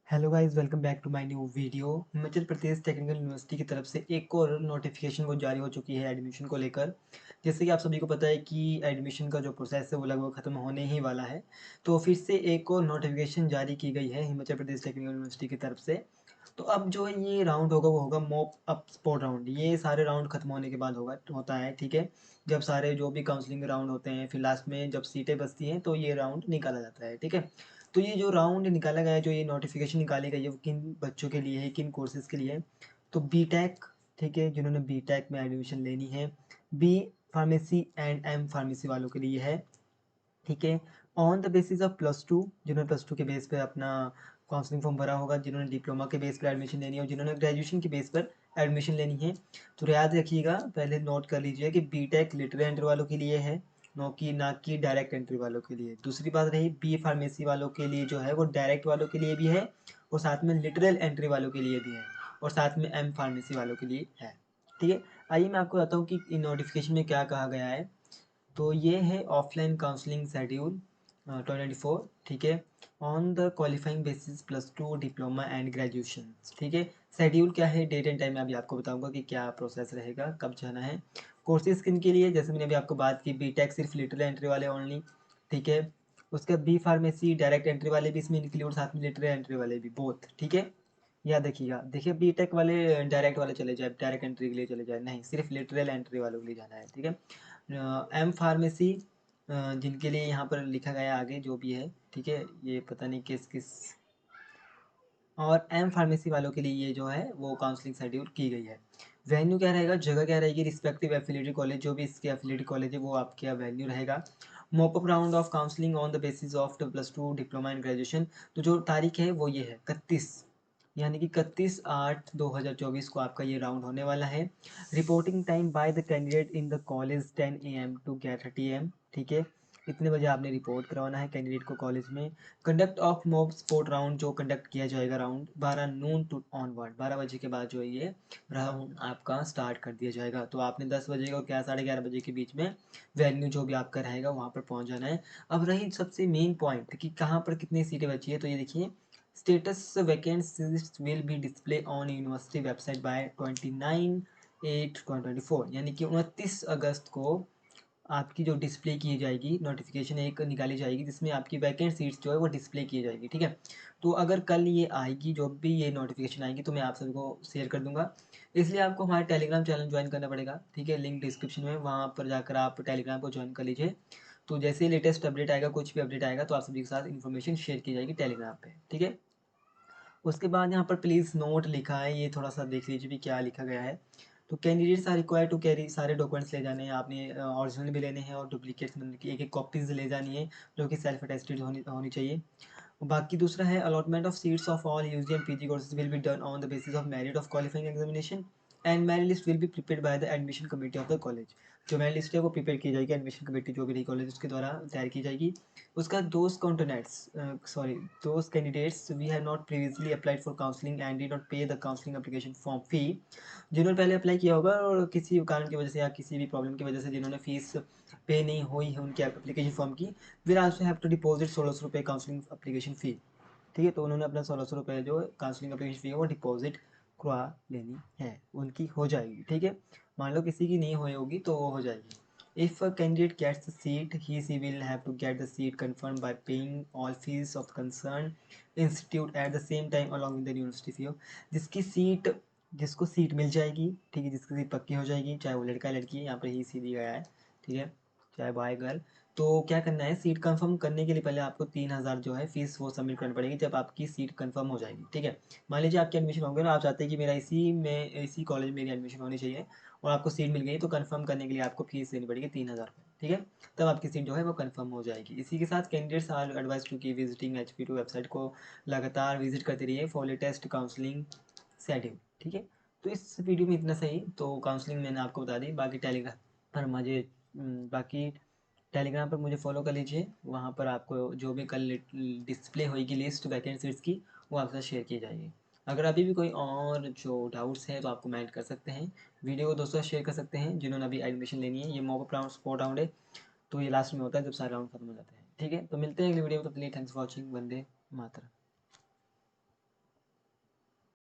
Hello guys, welcome back to my new video. Himachal Pradesh technical university की तरफ से एक और नोटिफिकेशन वो जारी हो चुकी है एडमिशन को लेकर। जैसे कि आप सभी को पता है कि एडमिशन का जो प्रोसेस है वो लगभग ख़त्म होने ही वाला है। तो फिर से एक और नोटिफिकेशन जारी की गई है हिमाचल प्रदेश टेक्निकल यूनिवर्सिटी की तरफ से। तो अब जो है ये राउंड होगा वो होगा मॉक अप स्पॉट राउंड। ये सारे राउंड खत्म होने के बाद होता है, ठीक है। जब सारे जो भी काउंसलिंग राउंड होते हैं फिर लास्ट में जब सीटें बचती हैं तो ये राउंड निकाला जाता है, ठीक है। तो ये जो राउंड निकाला गया है, जो ये नोटिफिकेशन निकाली गई है वो किन बच्चों के लिए है, किन कोर्सेज़ के लिए है। तो बीटेक, ठीक है, जिन्होंने बीटेक में एडमिशन लेनी है। B pharmacy and M pharmacy वालों के लिए है, ठीक है। ऑन द बेसिस ऑफ +2, जिन्होंने +2 के बेस पे अपना काउंसलिंग फॉर्म भरा होगा, जिन्होंने डिप्लोमा के बेस पर एडमिशन लेनी है और जिन्होंने ग्रेजुएशन के बेस पर एडमिशन लेनी है। तो याद रखिएगा, पहले नोट कर लीजिए कि बीटेक लिटरल एंट्री वालों के लिए है, ना कि डायरेक्ट एंट्री वालों के लिए। दूसरी बात रही बी फार्मेसी वालों के लिए, जो है वो डायरेक्ट वालों के लिए भी है और साथ में लिटरल एंट्री वालों के लिए भी है और साथ में एम फार्मेसी वालों के लिए है, ठीक है। आइए मैं आपको बताता हूँ कि इन नोटिफिकेशन में क्या कहा गया है। तो ये है ऑफलाइन काउंसलिंग शेड्यूल 2024, ठीक है। On the qualifying basis +2 diploma and graduation, ठीक है। शेड्यूल क्या है, डेट एंड टाइम मैं अभी आपको बताऊंगा कि क्या प्रोसेस रहेगा, कब जाना है। कोर्सेज किन के लिए, जैसे मैंने अभी आपको बात की, बीटेक सिर्फ लिटरल एंट्री वाले ओनली, ठीक है। उसके बी फार्मेसी डायरेक्ट एंट्री वाले भी इसमें इंक्लूड, साथ में लिटरल एंट्री वाले भी, बोथ, ठीक है। याद देखिएगा, देखिए बीटेक वाले डायरेक्ट वाले चले जाए, डायरेक्ट एंट्री के लिए चले जाए, नहीं, सिर्फ लिटरल एंट्री वालों के लिए जाना है, ठीक है। एम फार्मेसी जिनके लिए यहाँ पर लिखा गया आगे जो भी है, ठीक है, ये पता नहीं किस किस। और एम फार्मेसी वालों के लिए ये जो है वो काउंसलिंग शेड्यूल की गई है। वेन्यू क्या रहेगा, जगह क्या रहेगी, रिस्पेक्टिव एफिलिएटेड कॉलेज, जो भी इसके एफिलिएटेड कॉलेज है वो आपके यहाँ वेन्यू रहेगा। Mop up round of counselling on the basis of +2 diploma and graduation. तो जो तारीख है वो ये है 31, यानी कि 31/8/2024 को आपका ये राउंड होने वाला है। Reporting time by the candidate in the college 10 AM to 30 AM, ठीक है। इतने बजे आपने रिपोर्ट करवाना है कैंडिडेट को कॉलेज में। Conduct of mob sport round, जो कंडक्ट किया जाएगा राउंड 12 नून टू ऑनवर्ड, 12 बजे के बाद जो है ये राउंड आपका स्टार्ट कर दिया जाएगा। तो आपने 10 बजे और क्या 11:30 बजे के बीच में वेन्यू जो भी आपका रहेगा वहाँ पर पहुँच जाना है। अब रही सबसे मेन पॉइंट कि कहाँ पर कितनी सीटें बची है, तो ये देखिए, status vacant seats will be display on university website bye 29/8/2024, यानी कि 29 अगस्त को आपकी जो डिस्प्ले की जाएगी, नोटिफिकेशन एक निकाली जाएगी जिसमें आपकी वैकेंट सीट्स जो है वो डिस्प्ले की जाएगी, ठीक है। तो अगर कल ये आएगी, जो भी ये नोटिफिकेशन आएगी, तो मैं आप सभी को शेयर कर दूंगा। इसलिए आपको हमारे टेलीग्राम चैनल ज्वाइन करना पड़ेगा, ठीक है। लिंक डिस्क्रिप्शन में, वहाँ पर जाकर आप टेलीग्राम को ज्वाइन कर लीजिए। तो जैसे ही लेटेस्ट अपडेट आएगा, कुछ भी अपडेट आएगा, तो आप सभी के साथ इन्फॉर्मेशन शेयर की जाएगी टेलीग्राम पे, ठीक है। उसके बाद यहाँ पर प्लीज़ नोट लिखा है, ये थोड़ा सा देख लीजिए भी क्या लिखा गया है। तो candidates are required to carry, सारे डॉक्यूमेंट्स ले जाने हैं आपने, ओरिजिनल भी लेने हैं और डुप्लीकेट्स मतलब कि एक एक कॉपीज़ ले जानी है, जो कि सेल्फ अटेस्टेड होनी होनी चाहिए। बाकी दूसरा है allotment of seats of all UG and PG courses will be done on the basis of merit of qualifying examination and merit list will be prepared by the admission committee of the college. जो merit list है वो prepare की जाएगी, admission committee जो भी रही college उसके द्वारा तैयार की जाएगी। उसका those candidates we have not previously applied for counselling and did not pay the counselling application form fee. जिन्होंने पहले अप्लाई किया होगा और किसी कारण की वजह से या किसी भी प्रॉब्लम की वजह से जिन्होंने फीस पे नहीं हुई है उनकी एप्लीकेशन फॉर्म की, will also have to deposit 1600 रुपये काउंसलिंग एप्लीकेशन फ़ी, ठीक है। तो उन्होंने अपना 1600 रुपये जो काउंसलिंग एप्लीकेशन फ़ी है वो डिपॉजिट करवा लेनी है, उनकी हो जाएगी, ठीक है। मान लो किसी की नहीं हुई होगी तो वो हो जाएगी। If a candidate gets the seat, she will have to get the seat confirmed by paying all fees of the concerned institute at the same time along with the university fee. जिसकी seat जिसको seat मिल जाएगी, ठीक है, जिसकी seat पक्की हो जाएगी, चाहे वो लड़का लड़की, यहाँ पर ही सी दिया गया है, ठीक है, चाहे बॉय गर्ल। तो क्या करना है, सीट कंफर्म करने के लिए पहले आपको 3000 जो है फीस वो सबमिट करनी पड़ेगी जब आपकी सीट कंफर्म हो जाएगी, ठीक है। मान लीजिए आपकी एडमिशन हो गई और आप चाहते हैं कि मेरा इसी कॉलेज में मेरी एडमिशन होनी चाहिए और आपको सीट मिल गई, तो कंफर्म करने के लिए आपको फीस देनी पड़ेगी 3000 रुपये, ठीक है। तब आपकी सीट जो है वो कंफर्म हो जाएगी। इसी के साथ कैंडिडेट्स आर एडवाइज टू की विजिटिंग HP2 वेबसाइट को लगातार विजिट करते रहिए फॉर लेटेस्ट काउंसलिंग शेड्यूल, ठीक है। तो इस वीडियो में इतना सही, तो काउंसलिंग मैंने आपको बता दी। बाकी टेलीग्राम पर मुझे बाकी टेलीग्राम पर मुझे फॉलो कर लीजिए, वहाँ पर आपको जो भी कल डिस्प्ले होगी लिस्ट वैकेंट सीट्स की, वो आपसे शेयर की जाएगी। अगर अभी भी कोई और जो डाउट्स हैं तो आप कमेंट कर सकते हैं, वीडियो को दोस्तों शेयर कर सकते हैं जिन्होंने अभी एडमिशन लेनी है। ये मॉक राउंड स्पॉट राउंड है, तो ये लास्ट में होता है जब सारे राउंड खत्म हो जाते हैं, ठीक है। तो मिलते हैं अगली वीडियो में, तब तक के लिए thanks for watching. Vande Mataram.